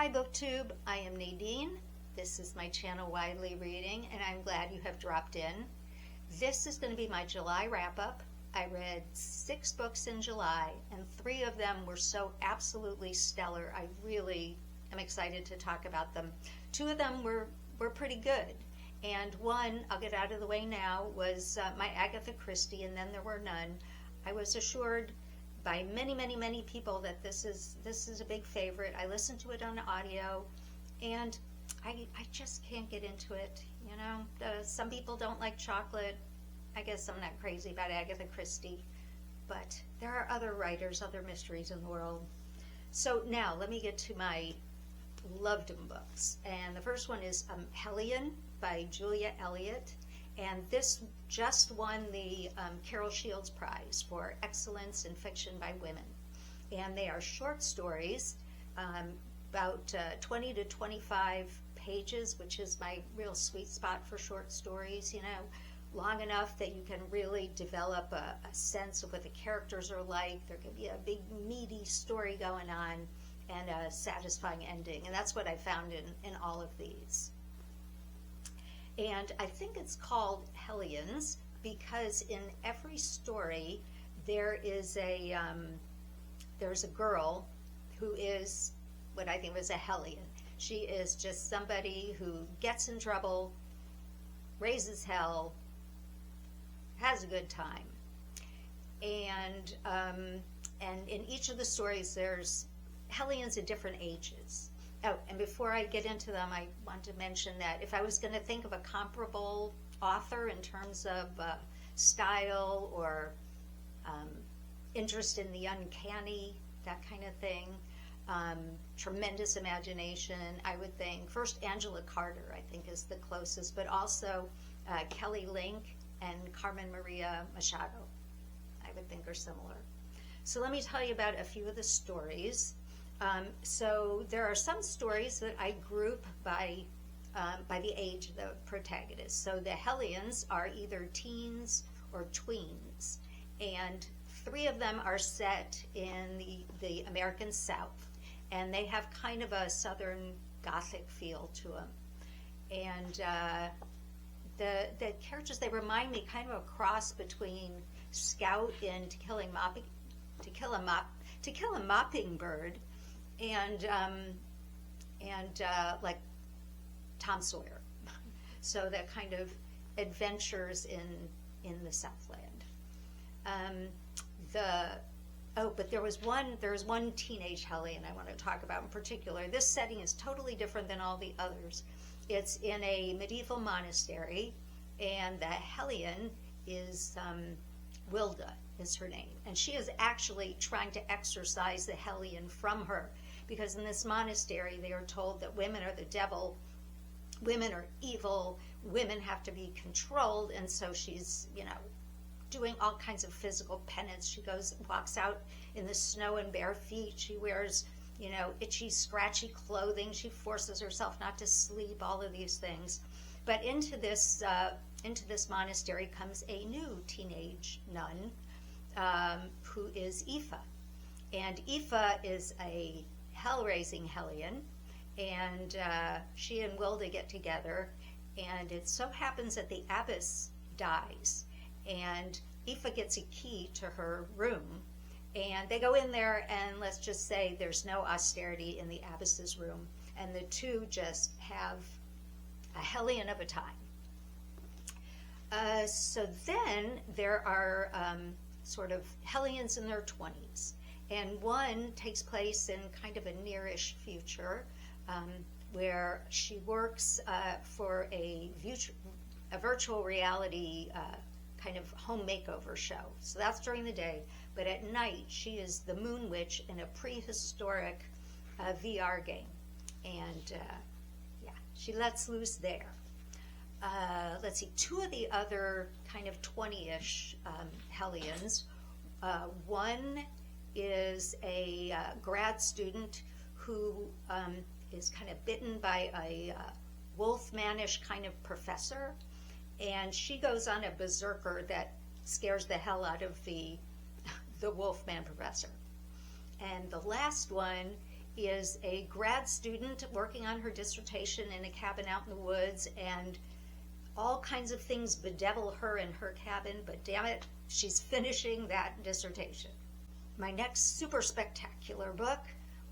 Hi BookTube, I am Nadine. This is my channel Widely Reading, and I'm glad you have dropped in. This is going to be my July wrap-up. I read 6 books in July, and 3 of them were so absolutely stellar. I really am excited to talk about them. 2 of them were pretty good, and 1, I'll get out of the way now, was my Agatha Christie, and then there were none. I was assured by many people that this is a big favorite. I listened to it on audio, and I just can't get into it. You know, some people don't like chocolate. I guess I'm not crazy about Agatha Christie, but there are other writers, other mysteries in the world. So now let me get to my loved books, and the first one is Hellion by Julia Elliott. And this just won the Carol Shields Prize for Excellence in Fiction by Women. And they are short stories, about 20 to 25 pages, which is my real sweet spot for short stories, you know, long enough that you can really develop a sense of what the characters are like. There could be a big meaty story going on and a satisfying ending. And that's what I found in all of these. And I think it's called Hellions because in every story there is there's a girl who is what I think was a Hellion. She is just somebody who gets in trouble, raises hell, has a good time, and in each of the stories there's Hellions at different ages. Oh, and before I get into them, I want to mention that if I was going to think of a comparable author in terms of style or interest in the uncanny, that kind of thing, tremendous imagination, I would think first Angela Carter, I think, is the closest, but also Kelly Link and Carmen Maria Machado, I would think, are similar. So let me tell you about a few of the stories. So there are some stories that I group by the age of the protagonist. So the Hellions are either teens or tweens, and 3 of them are set in the American South, and they have kind of a Southern Gothic feel to them. And the characters, they remind me kind of a cross between Scout in To Kill a Mockingbird, and like Tom Sawyer. So that kind of adventures in the Southland. But there was one teenage Hellion I want to talk about in particular. This setting is totally different than all the others. It's in a medieval monastery, and the Hellion is Wilda is her name, and she is actually trying to exorcise the Hellion from her, because in this monastery they are told that women are the devil, women are evil, women have to be controlled, and so she's, you know, doing all kinds of physical penance. She walks out in the snow in bare feet. She wears, you know, itchy, scratchy clothing. She forces herself not to sleep, all of these things. But into this monastery comes a new teenage nun who is Aoife. And Aoife is a hell-raising Hellion, and she and Wilda get together, and it so happens that the abbess dies, and Aoife gets a key to her room, and they go in there, and let's just say there's no austerity in the abbess's room, and the two just have a Hellion of a time. So then there are sort of Hellions in their 20s, and one takes place in kind of a nearish future, where she works for a virtual reality kind of home makeover show. So that's during the day, but at night she is the Moon Witch in a prehistoric VR game, and yeah, she lets loose there. Let's see, 2 of the other kind of 20-ish Hellions. One is a grad student who is kind of bitten by a wolfmanish kind of professor, and she goes on a berserker that scares the hell out of the Wolfman professor. And the last one is a grad student working on her dissertation in a cabin out in the woods, and all kinds of things bedevil her in her cabin, but damn it, she's finishing that dissertation. My next super spectacular book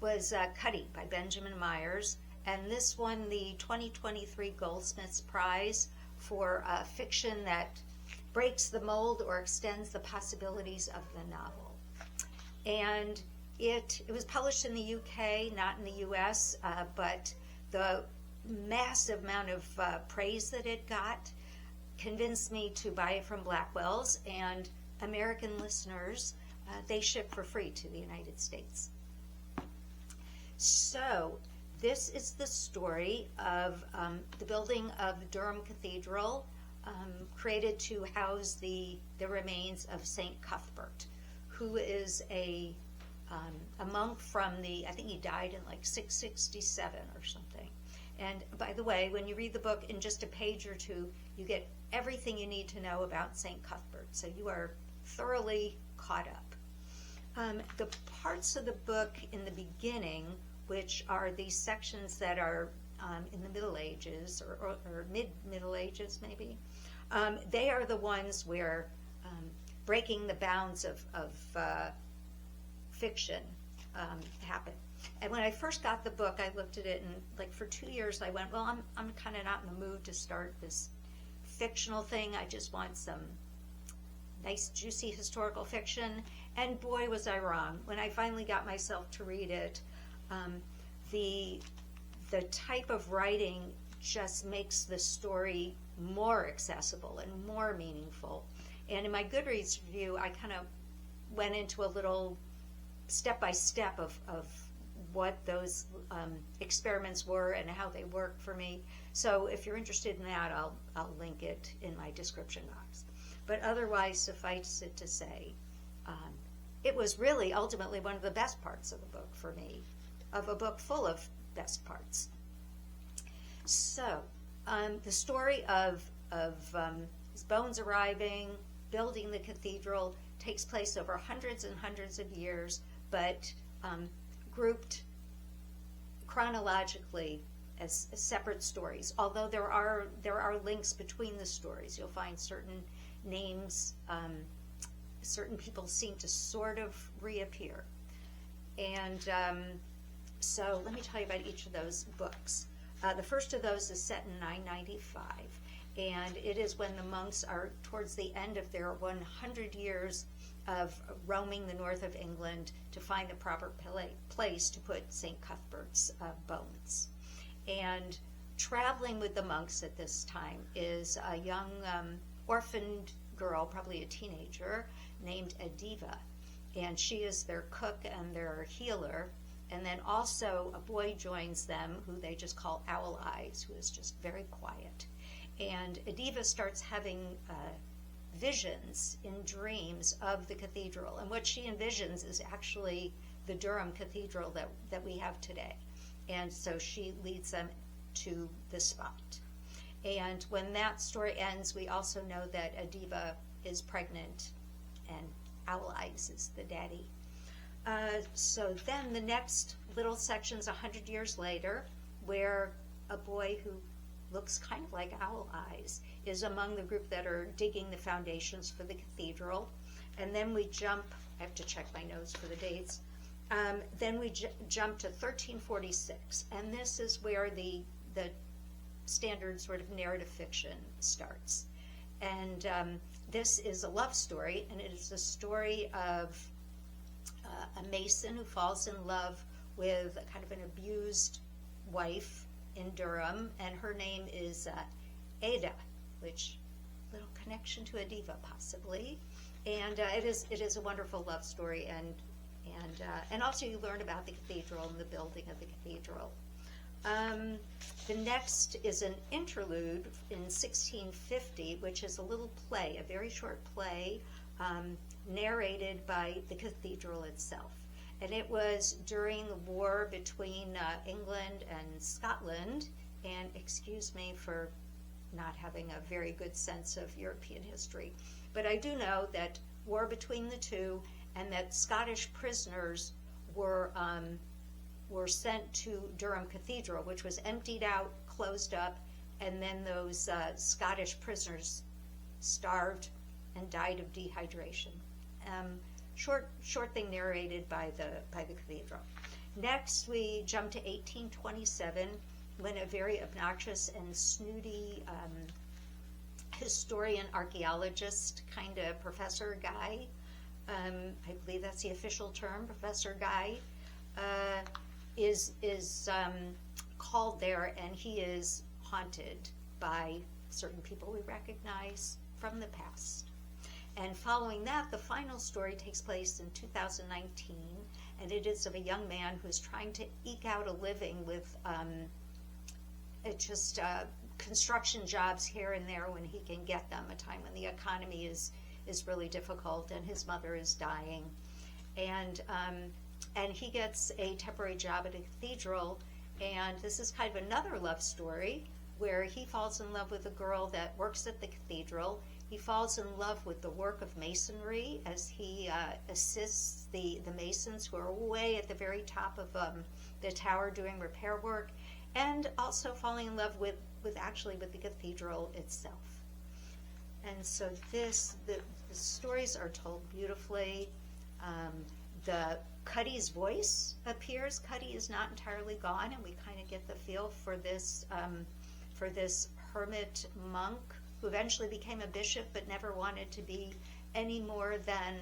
was Cuddy by Benjamin Myers, and this won the 2023 Goldsmiths Prize for fiction that breaks the mold or extends the possibilities of the novel. And it was published in the UK, not in the US, but the massive amount of praise that it got convinced me to buy it from Blackwell's, and American listeners, they ship for free to the United States. So this is the story of the building of Durham Cathedral, created to house the remains of Saint Cuthbert, who is a monk from I think he died in like 667 or something. And by the way, when you read the book in just a page or two, you get everything you need to know about Saint Cuthbert, so you are thoroughly caught up. The parts of the book in the beginning, which are these sections that are in the Middle Ages or mid-Middle Ages maybe, they are the ones where breaking the bounds of fiction happened. And when I first got the book, I looked at it, and like for 2 years I went, well, I'm kind of not in the mood to start this fictional thing. I just want some nice juicy historical fiction. And boy, was I wrong. When I finally got myself to read it, the type of writing just makes the story more accessible and more meaningful. And in my Goodreads review, I kind of went into a little step-by-step of what those experiments were and how they worked for me. So if you're interested in that, I'll link it in my description box. But otherwise, suffice it to say, it was really ultimately one of the best parts of the book for me, of a book full of best parts. So the story of his bones arriving, building the cathedral, takes place over hundreds and hundreds of years, but grouped chronologically as separate stories. Although there are links between the stories. You'll find certain names, certain people seem to sort of reappear. And so let me tell you about each of those books. The first of those is set in 995, and it is when the monks are towards the end of their 100 years of roaming the north of England to find the proper place to put St. Cuthbert's bones. And traveling with the monks at this time is a young orphaned girl, probably a teenager, named Ediva. And she is their cook and their healer. And then also a boy joins them who they just call Owl Eyes, who is just very quiet. And Ediva starts having visions in dreams of the cathedral. And what she envisions is actually the Durham Cathedral that we have today. And so she leads them to the spot. And when that story ends, we also know that Ediva is pregnant and Owl Eyes is the daddy. So then the next little section's 100 years later, where a boy who looks kind of like Owl Eyes is among the group that are digging the foundations for the cathedral. And then we jump, I have to check my notes for the dates, then we jump to 1346, and this is where the standard sort of narrative fiction starts. And this is a love story, and it is a story of a mason who falls in love with kind of an abused wife in Durham, and her name is Ada, which little connection to Ediva possibly. And it is a wonderful love story, and also you learn about the cathedral and the building of the cathedral. The next is an interlude in 1650, which is a little play, a very short play, narrated by the cathedral itself. And it was during the war between England and Scotland, and excuse me for not having a very good sense of European history, but I do know that war between the two, and that Scottish prisoners were were sent to Durham Cathedral, which was emptied out, closed up, and then those Scottish prisoners starved and died of dehydration. Short thing narrated by the cathedral. Next, we jump to 1827, when a very obnoxious and snooty historian, archaeologist, kind of professor guy, I believe that's the official term, Professor Guy, is called there, and he is haunted by certain people we recognize from the past. And following that, the final story takes place in 2019, and it is of a young man who is trying to eke out a living with construction jobs here and there when he can get them, a time when the economy is really difficult and his mother is dying. And he gets a temporary job at a cathedral, and this is kind of another love story where he falls in love with a girl that works at the cathedral. He falls in love with the work of masonry as he assists the masons who are way at the very top of the tower doing repair work, and also falling in love with the cathedral itself. And so the stories are told beautifully. Cuddy's voice appears. Cuddy is not entirely gone, and we kind of get the feel for this hermit monk who eventually became a bishop but never wanted to be any more than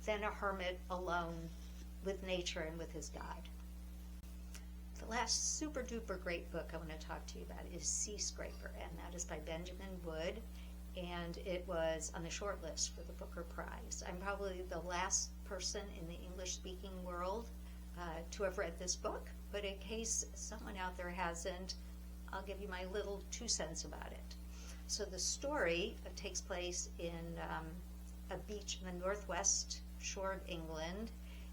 a hermit alone with nature and with his God. The last super duper great book I want to talk to you about is Seascraper, and that is by Benjamin Wood, and it was on the short list for the Booker Prize. I'm probably the last person in the English-speaking world to have read this book, but in case someone out there hasn't, I'll give you my little 2 cents about it. So the story takes place in a beach in the northwest shore of England,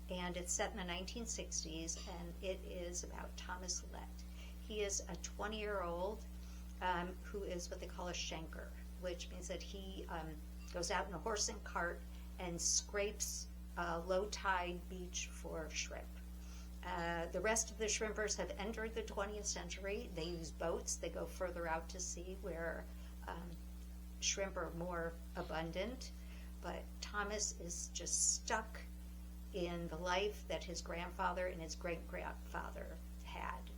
and it's set in the 1960s, and it is about Thomas Lett. He is a 20-year-old who is what they call a shanker, which means that he goes out in a horse and cart and scrapes a low-tide beach for shrimp. The rest of the shrimpers have entered the 20th century. They use boats. They go further out to sea where shrimp are more abundant. But Thomas is just stuck in the life that his grandfather and his great-grandfather had.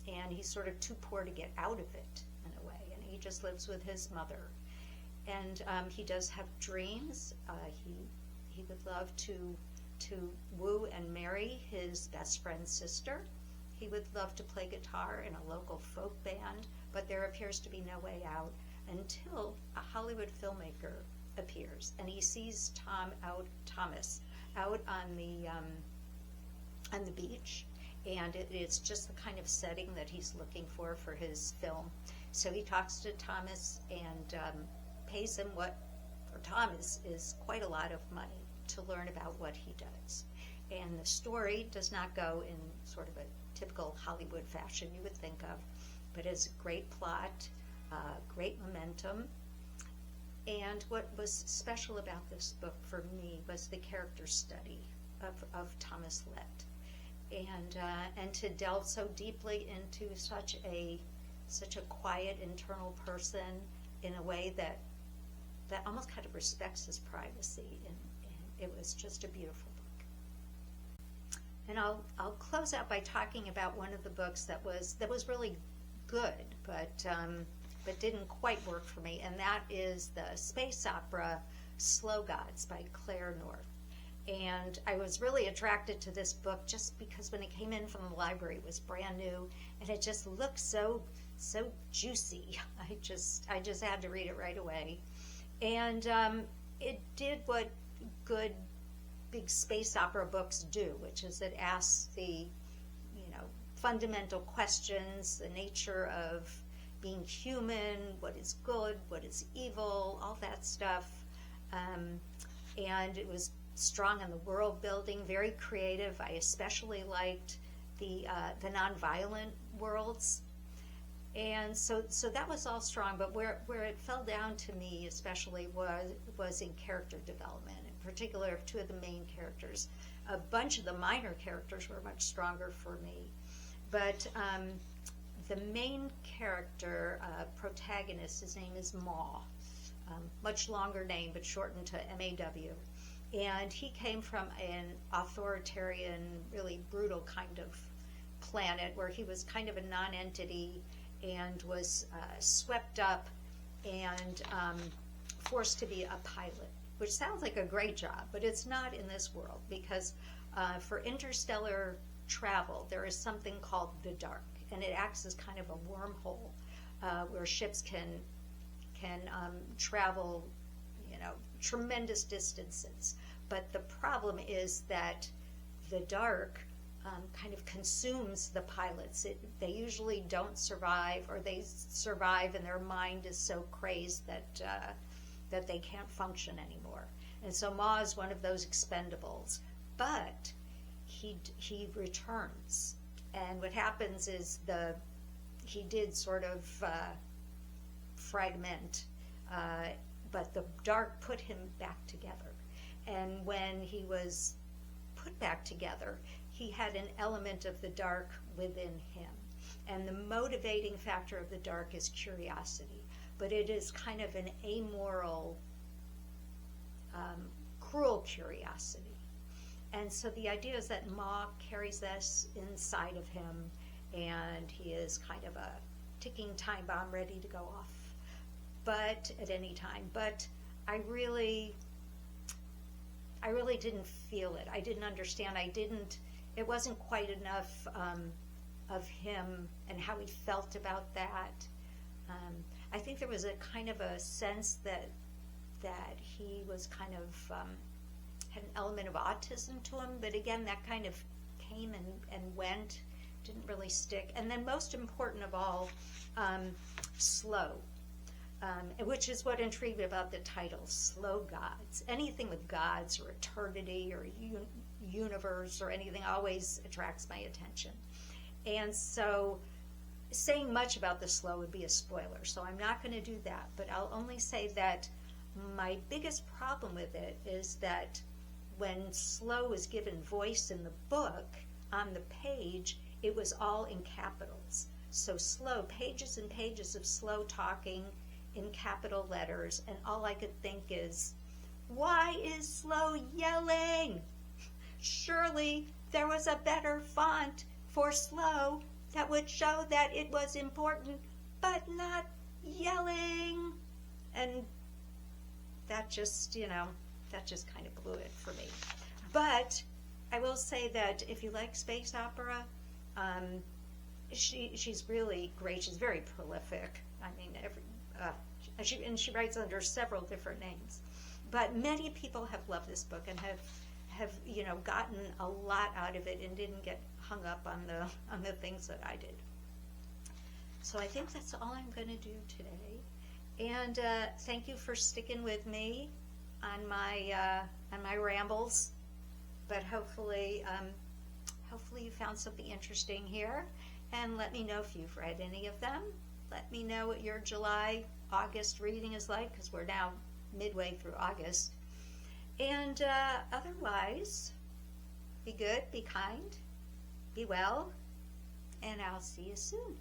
And he's sort of too poor to get out of it, in a way. And he just lives with his mother. And he does have dreams. He would love to woo and marry his best friend's sister. He would love to play guitar in a local folk band, but there appears to be no way out until a Hollywood filmmaker appears, and he sees Thomas out on the beach, and it's just the kind of setting that he's looking for his film. So he talks to Thomas and pays him what for Thomas is quite a lot of money to learn about what he does. And the story does not go in sort of a typical Hollywood fashion you would think of, but it's a great plot, great momentum. And what was special about this book for me was the character study of Thomas Lett, and to delve so deeply into such a quiet internal person in a way that almost kind of respects his privacy, and it was just a beautiful book. And I'll close out by talking about one of the books that was really good, but didn't quite work for me, and that is the space opera Slow Gods by Claire North. And I was really attracted to this book just because when it came in from the library, it was brand new, and it just looked so juicy. I just had to read it right away. And it did what good big space opera books do, which is it asks the fundamental questions, the nature of being human, what is good, what is evil, all that stuff. And it was strong in the world building, very creative. I especially liked the nonviolent worlds. And so that was all strong, but where it fell down to me especially was in character development, in particular of two of the main characters. A bunch of the minor characters were much stronger for me. But the main character, protagonist, his name is Maw. Much longer name, but shortened to M-A-W. And he came from an authoritarian, really brutal kind of planet where he was kind of a non-entity and was swept up and forced to be a pilot, which sounds like a great job, but it's not in this world, because for interstellar travel, there is something called the dark, and it acts as kind of a wormhole where ships can travel, tremendous distances. But the problem is that the dark kind of consumes the pilots. They usually don't survive, or they survive and their mind is so crazed that they can't function anymore. And so Ma is one of those expendables. But he returns, and what happens is he did sort of fragment, but the dark put him back together. And when he was put back together, he had an element of the dark within him. And the motivating factor of the dark is curiosity, but it is kind of an amoral, cruel curiosity. And so the idea is that Ma carries this inside of him, and he is kind of a ticking time bomb ready to go off, but at any time. But I really didn't feel it. I didn't understand. It wasn't quite enough of him and how he felt about that. I think there was a kind of a sense that he was kind of had an element of autism to him, but again, that kind of came and went, didn't really stick. And then most important of all, slow. Which is what intrigued me about the title, Slow Gods. Anything with gods or eternity or universe or anything always attracts my attention. And so saying much about the slow would be a spoiler, so I'm not going to do that. But I'll only say that my biggest problem with it is that when slow was given voice in the book, on the page, it was all in capitals. So slow, pages and pages of slow talking in capital letters, and all I could think is, why is Slow yelling? Surely there was a better font for Slow that would show that it was important, but not yelling. And that just, that just kind of blew it for me. But I will say that if you like space opera, she's really great. She's very prolific. I mean, and she writes under several different names. But many people have loved this book and have gotten a lot out of it and didn't get hung up on the things that I did. So I think that's all I'm going to do today. And thank you for sticking with me on my rambles. But hopefully you found something interesting here. And let me know if you've read any of them. Let me know what your July, August reading is like, because we're now midway through August. And otherwise, be good, be kind, be well, and I'll see you soon.